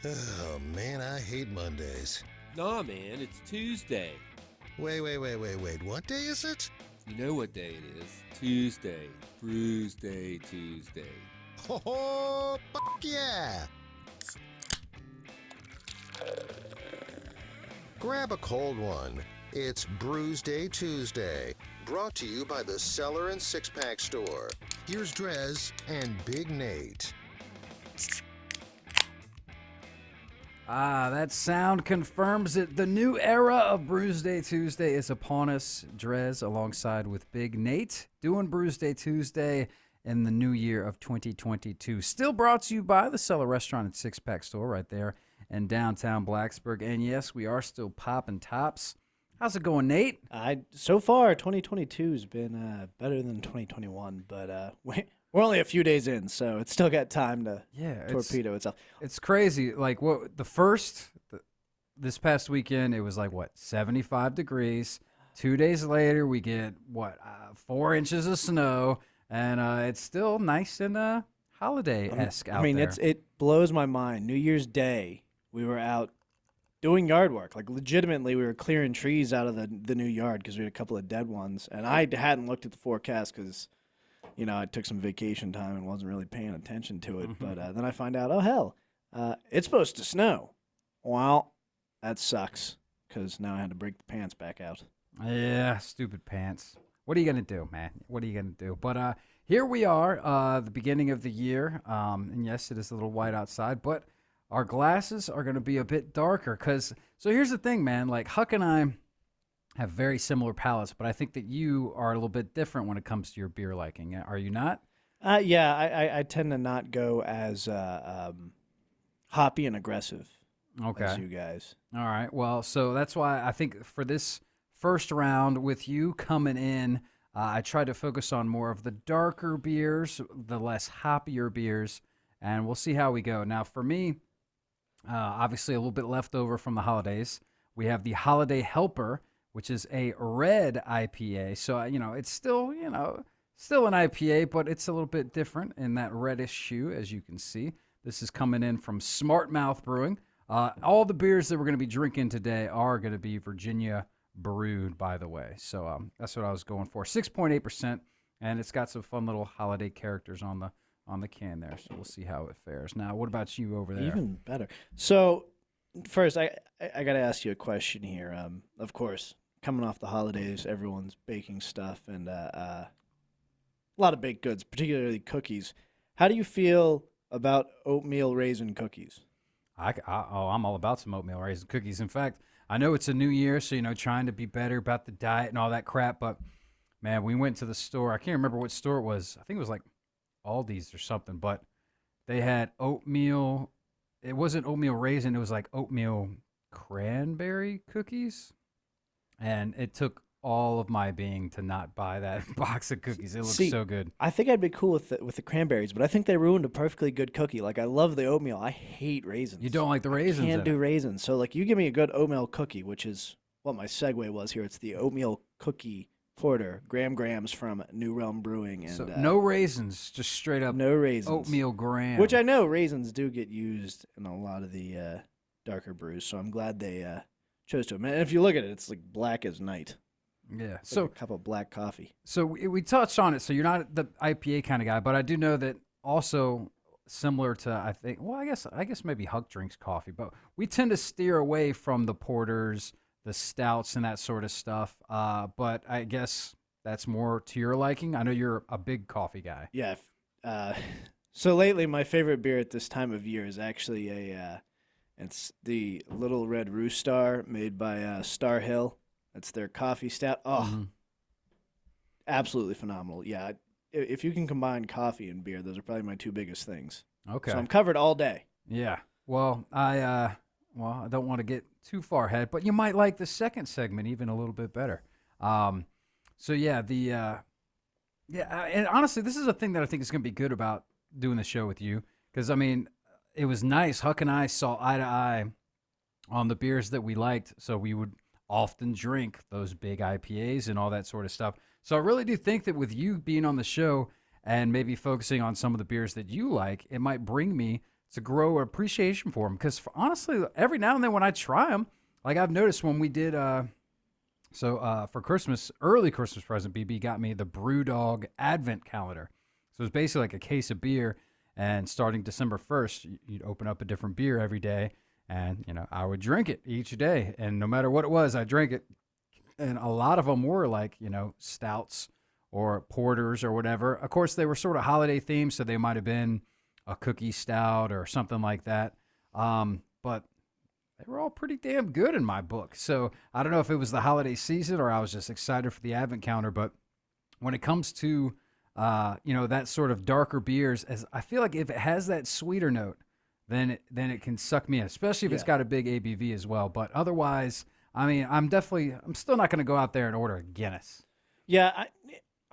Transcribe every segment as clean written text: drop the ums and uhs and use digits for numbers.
Oh, man, I hate Mondays. Nah, man, it's Tuesday. Wait. What day is it? You know what day it is. Tuesday. Brewsday Tuesday. Oh, yeah! Grab a cold one. It's Brewsday Tuesday. Brought to you by the Cellar and Six Pack Store. Here's DreZ and Big Nate. That sound confirms it. The new era of Brewsday Tuesday is upon us. DreZ alongside with Big Nate doing Brewsday Tuesday in the new year of 2022. Still brought to you by the Cellar Restaurant and Six Pack Store right there in downtown Blacksburg. And yes, we are still popping tops. How's it going, Nate? So far, 2022 has been better than 2021, but we're only a few days in, so it's still got time to torpedo itself. It's crazy. Like this past weekend, it was like 75 degrees. 2 days later, we get 4 inches of snow, and it's still nice and holiday-esque out there. It blows my mind. New Year's Day, we were out doing yard work. Like, legitimately, we were clearing trees out of the new yard because we had a couple of dead ones. And I hadn't looked at the forecast because, I took some vacation time and wasn't really paying attention to it. Mm-hmm. But then I find out, it's supposed to snow. Well, that sucks because now I had to break the pants back out. Yeah, stupid pants. What are you going to do, man? What are you going to do? But here we are, the beginning of the year. And yes, it is a little white outside, but our glasses are going to be a bit darker so here's the thing, man. Like, Huck and I have very similar palates, but I think that you are a little bit different when it comes to your beer liking. Are you not? I tend to not go as hoppy and aggressive as you guys. All right. Well, so that's why I think for this first round with you coming in, I tried to focus on more of the darker beers, the less hoppier beers, and we'll see how we go. Now, for me, obviously a little bit left over from the holidays. We have the Holiday Helper, which is a red IPA. So, it's still, still an IPA, but it's a little bit different in that reddish hue, as you can see. This is coming in from Smartmouth Brewing. All the beers that we're going to be drinking today are going to be Virginia brewed, by the way. So that's what I was going for. 6.8%, and it's got some fun little holiday characters on the can there, so we'll see how it fares. Now, what about you over there? Even better. So, first, I got to ask you a question here. Of course, coming off the holidays, everyone's baking stuff and a lot of baked goods, particularly cookies. How do you feel about oatmeal raisin cookies? I'm all about some oatmeal raisin cookies. In fact, I know it's a new year, so, trying to be better about the diet and all that crap, but, man, we went to the store. I can't remember what store it was. I think it was like Aldi's or something, but they had oatmeal. It wasn't oatmeal raisin. It was like oatmeal cranberry cookies, and it took all of my being to not buy that box of cookies. It looked so good. I think I'd be cool with the cranberries, but I think they ruined a perfectly good cookie. Like, I love the oatmeal. I hate raisins. You don't like the raisins? I can't do raisins. So, like, you give me a good oatmeal cookie, which is what my segue was here. It's the oatmeal cookie porter, grams from New Realm Brewing. And so no raisins, just straight up no raisins. Oatmeal graham. Which I know raisins do get used in a lot of the darker brews, so I'm glad they chose to. And if you look at it, it's like black as night. Yeah. It's like a cup of black coffee. So we touched on it. So you're not the IPA kind of guy, but I do know that also similar to, I guess maybe Huck drinks coffee, but we tend to steer away from the porters, the stouts, and that sort of stuff. But I guess that's more to your liking. I know you're a big coffee guy. Yeah. So lately, my favorite beer at this time of year is actually it's the Little Red Rooster made by Star Hill. That's their coffee stout. Oh, absolutely phenomenal. Yeah. If you can combine coffee and beer, those are probably my two biggest things. Okay. So I'm covered all day. Yeah. Well, I don't want to get too far ahead, but you might like the second segment even a little bit better. And honestly, this is a thing that I think is going to be good about doing the show with you, because, it was nice. Huck and I saw eye to eye on the beers that we liked, so we would often drink those big IPAs and all that sort of stuff. So I really do think that with you being on the show and maybe focusing on some of the beers that you like, it might bring me to grow appreciation for them. Because honestly, every now and then when I try them, like I've noticed when we did, for Christmas, early Christmas present, BB got me the Brewdog Advent Calendar. So it's basically like a case of beer, and starting December 1st, you'd open up a different beer every day, and I would drink it each day, and no matter what it was, I drank it. And a lot of them were like stouts or porters or whatever. Of course, they were sort of holiday themed, so they might have been a cookie stout or something like that. But they were all pretty damn good in my book. So I don't know if it was the holiday season or I was just excited for the advent calendar. But when it comes to that sort of darker beers, as I feel like if it has that sweeter note, then it can suck me in, especially if it's got a big ABV as well. But otherwise, I mean, I'm still not going to go out there and order a Guinness. Yeah,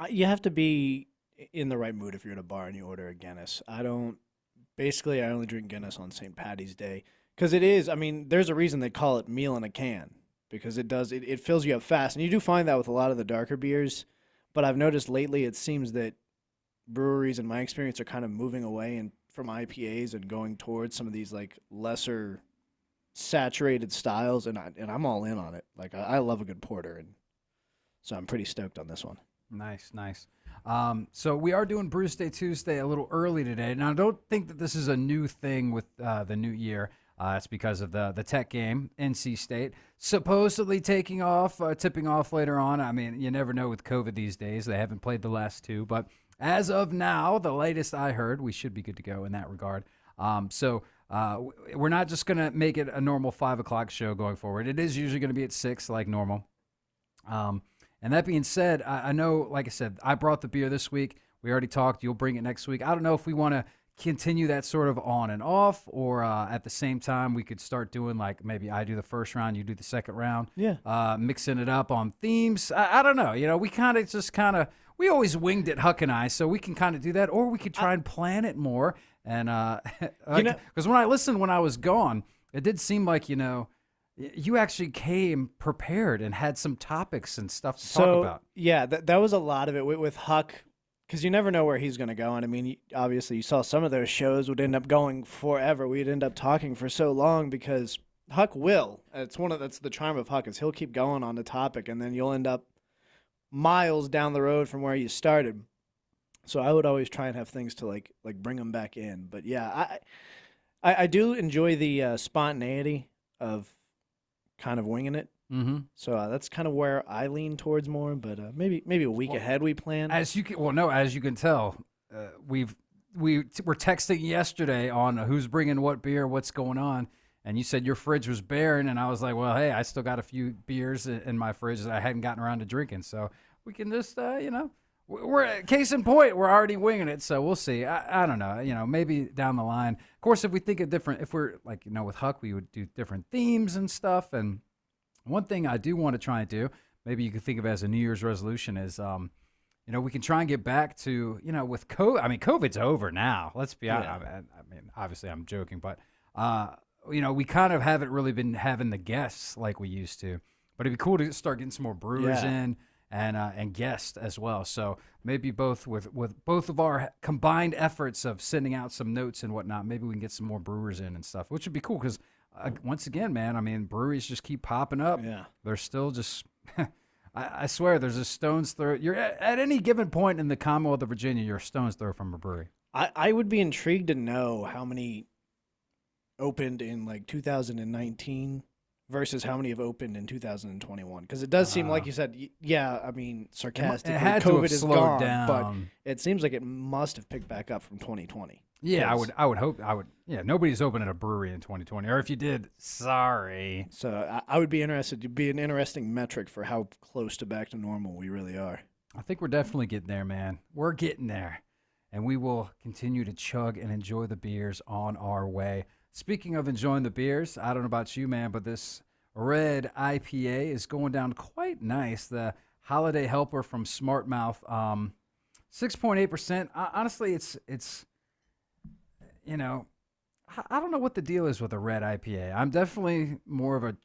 you have to be in the right mood if you're at a bar and you order a Guinness. I only drink Guinness on St. Patty's Day because there's a reason they call it meal in a can, because it fills you up fast. And you do find that with a lot of the darker beers, but I've noticed lately it seems that breweries, in my experience, are kind of moving away from IPAs and going towards some of these like lesser saturated styles, and I'm all in on it. Like I love a good porter, and so I'm pretty stoked on this one. Nice. So we are doing Brewsday Tuesday a little early today. Now, I don't think that this is a new thing with the new year. It's because of the Tech game, NC State, supposedly tipping off later on. I mean, you never know with COVID these days. They haven't played the last two. But as of now, the latest I heard, we should be good to go in that regard. So we're not just going to make it a normal 5 o'clock show going forward. It is usually going to be at 6 like normal. And that being said, I know, like I said, I brought the beer this week. We already talked. You'll bring it next week. I don't know if we want to continue that sort of on and off, or at the same time we could start doing like maybe I do the first round, you do the second round. Yeah. Mixing it up on themes. I don't know. We always winged it, Huck and I, so we can kind of do that, or we could try and plan it more. And because when I listened when I was gone, it did seem like you actually came prepared and had some topics and stuff to talk about. Yeah, that was a lot of it with Huck, because you never know where he's going to go. And I mean, obviously, you saw some of those shows would end up going forever. We'd end up talking for so long because Huck will. That's the charm of Huck, is he'll keep going on the topic, and then you'll end up miles down the road from where you started. So I would always try and have things to like bring them back in. But yeah, I do enjoy the spontaneity of kind of winging it. Mm-hmm. So that's kind of where I lean towards more. But maybe a week ahead we plan. As you can tell, we were texting yesterday on who's bringing what beer, what's going on, and you said your fridge was barren, and I was like, well, hey, I still got a few beers in my fridge that I hadn't gotten around to drinking, so we can just we're case in point, we're already winging it, so we'll see. I don't know, maybe down the line. Of course, if we think of different, if we're like, with Huck, we would do different themes and stuff. And one thing I do want to try and do, maybe you could think of as a New Year's resolution, is, we can try and get back to, with COVID. I mean, COVID's over now. Let's be honest. I mean, obviously I'm joking, but, we kind of haven't really been having the guests like we used to. But it'd be cool to start getting some more brewers in. And guests as well. So maybe with both of our combined efforts of sending out some notes and whatnot, maybe we can get some more brewers in and stuff, which would be cool because, once again, man, I mean, breweries just keep popping up. Yeah. They're still just, I swear, there's a stone's throw. You're at any given point in the Commonwealth of Virginia, you're a stone's throw from a brewery. I would be intrigued to know how many opened in like 2019 versus how many have opened in 2021, because it does seem like you said, I mean, sarcastically, it had to COVID have is slowed gone, down. But it seems like it must have picked back up from 2020. Yeah, I would hope. Nobody's opening a brewery in 2020, or if you did, sorry. So I would be interested. It'd be an interesting metric for how close to back to normal we really are. I think we're definitely getting there, man. We're getting there, and we will continue to chug and enjoy the beers on our way. Speaking of enjoying the beers, I don't know about you, man, but this red IPA is going down quite nice. The Holiday Helper from Smartmouth, 6.8%. Honestly, it's I don't know what the deal is with a red IPA. I'm definitely more of a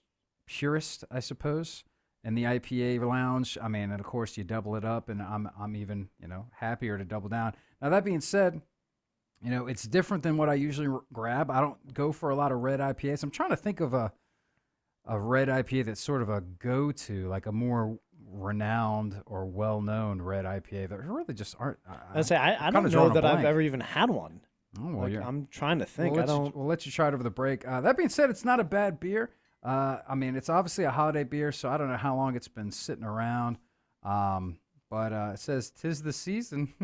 purist, I suppose, in the IPA lounge. I mean, and of course, you double it up, and I'm even happier to double down. Now, that being said, You know, it's different than what I usually grab. I don't go for a lot of red IPAs. I'm trying to think of a red IPA that's sort of a go-to, like a more renowned or well-known red IPA. There really just aren't. I don't know that I've ever even had one. Oh, well, like, I'm trying to think. We'll let you try it over the break. That being said, it's not a bad beer. I mean, it's obviously a holiday beer, so I don't know how long it's been sitting around. But it says 'tis the season.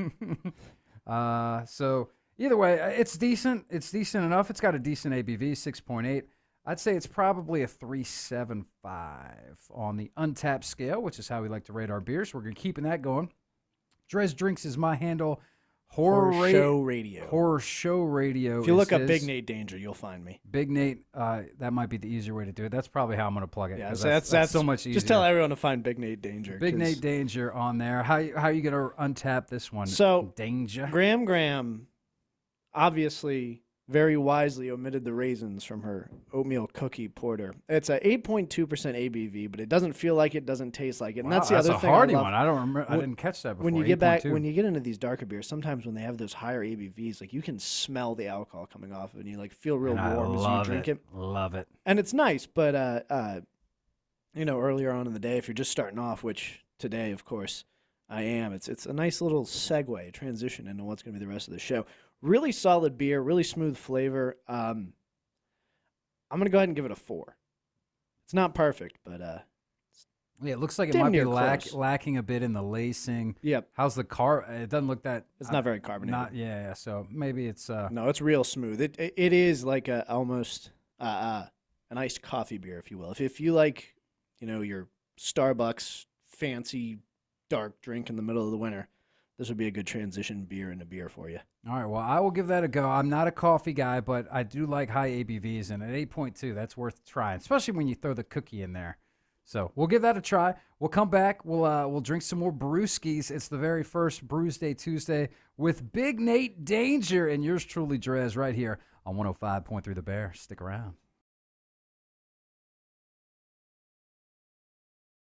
So either way, it's decent. It's decent enough. It's got a decent ABV, 6.8. I'd say it's probably a 3.75 on the Untapped scale, which is how we like to rate our beers. We're going to keeping that going. DreZ Drinks is my handle. Horror Show Radio. Horror Show Radio. If you look up Big Nate Danger, you'll find me. Big Nate, that might be the easier way to do it. That's probably how I'm going to plug it. Yeah, so that's so much easier. Just tell everyone to find Big Nate Danger. Big Nate Danger on there. How are you going to untap this one? So, Danger. Graham obviously very wisely omitted the raisins from her oatmeal cookie porter. It's a 8.2% ABV, but it doesn't feel like it, doesn't taste like it. And that's the other thing. A hardy one. I don't remember. I didn't catch that before. When you get into these darker beers, sometimes when they have those higher ABVs, like you can smell the alcohol coming off of it, and you like feel real warm as you drink it. Love it. And it's nice, but earlier on in the day, if you're just starting off, which today, of course, I am, it's a nice little segue transition into what's going to be the rest of the show. Really solid beer, really smooth flavor. I'm going to go ahead and give it a 4. It's not perfect, but it looks like it might be lacking a bit in the lacing. Yep. How's the it doesn't look that. It's not very carbonated. Yeah. So maybe it's. No, it's real smooth. It is like almost an iced coffee beer, if you will. If you like, your Starbucks fancy dark drink in the middle of the winter, this would be a good transition beer into beer for you. All right, well, I will give that a go. I'm not a coffee guy, but I do like high ABVs, and at 8.2, that's worth trying, especially when you throw the cookie in there. So we'll give that a try. We'll come back. We'll drink some more brewskis. It's the very first Brewsday Tuesday with Big Nate Danger and yours truly, DreZ, right here on 105.3 The Bear. Stick around.